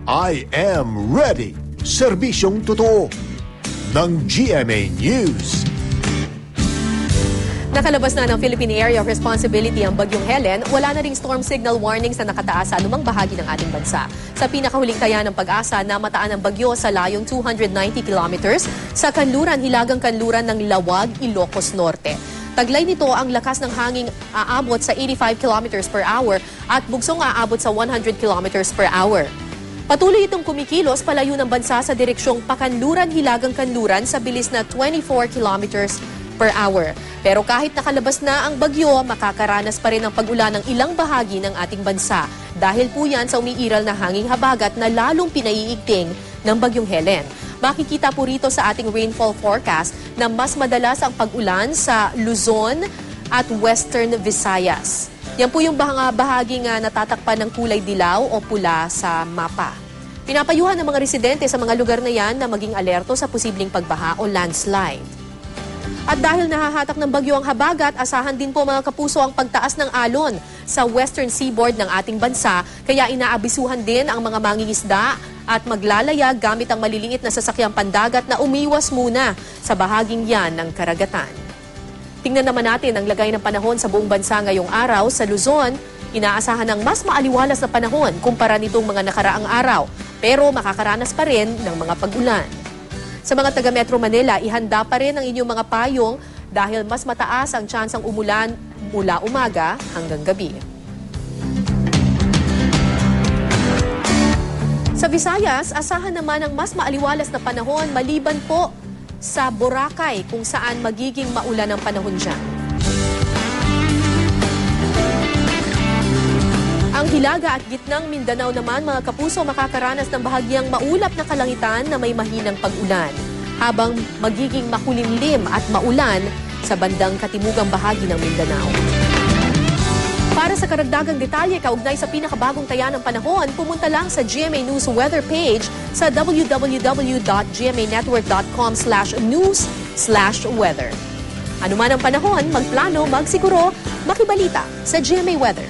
I am ready. Serbisyong totoo ng GMA News. Nakalabas na ng Philippine Area of Responsibility ang Bagyong Helen, wala na ring storm signal warnings na nakataas sa anumang bahagi ng ating bansa. Sa pinakahuling taya ng pag-asa, namataan ang bagyo sa layong 290 kilometers sa kanluran, hilagang kanluran ng Lawag, Ilocos Norte. Taglay nito ang lakas ng hanging aabot sa 85 kilometers per hour at bugsong aabot sa 100 kilometers per hour. Patuloy itong kumikilos palayo ng bansa sa direksyong pakanluran-hilagang kanluran sa bilis na 24 kilometers per hour. Pero kahit nakalabas na ang bagyo, makakaranas pa rin ang pag-ulan ng ilang bahagi ng ating bansa. Dahil po yan sa umiiral na hanging habagat na lalong pinaiigting ng Bagyong Helen. Makikita po rito sa ating rainfall forecast na mas madalas ang pag-ulan sa Luzon at Western Visayas. Yan po yung bahaging natatakpan ng kulay dilaw o pula sa mapa. Pinapayuhan ng mga residente sa mga lugar na yan na maging alerto sa posibleng pagbaha o landslide. At dahil nahahatak ng bagyo ang habagat, asahan din po mga kapuso ang pagtaas ng alon sa western seaboard ng ating bansa. Kaya inaabisuhan din ang mga mangingisda at maglalayag gamit ang maliliit na sasakyang pandagat na umiwas muna sa bahaging yan ng karagatan. Tingnan naman natin ang lagay ng panahon sa buong bansa ngayong araw. Sa Luzon, inaasahan ng mas maaliwalas na panahon kumpara nitong mga nakaraang araw. Pero makakaranas pa rin ng mga pag-ulan. Sa mga taga Metro Manila, ihanda pa rin ang inyong mga payong dahil mas mataas ang tsansang umulan mula umaga hanggang gabi. Sa Visayas, asahan naman ang mas maaliwalas na panahon maliban po sa Boracay kung saan magiging maulan ang panahon dyan. Ang Hilaga at gitnang Mindanao naman, mga kapuso, makakaranas ng bahagyang maulap na kalangitan na may mahinang pag-ulan, habang magiging makulimlim at maulan sa bandang katimugang bahagi ng Mindanao. Para sa karagdagang detalye kaugnay sa pinakabagong taya ng panahon, pumunta lang sa GMA News weather page sa www.gmanetwork.com/news/weather. Ano man ang panahon, magplano, magsiguro, makibalita sa GMA Weather.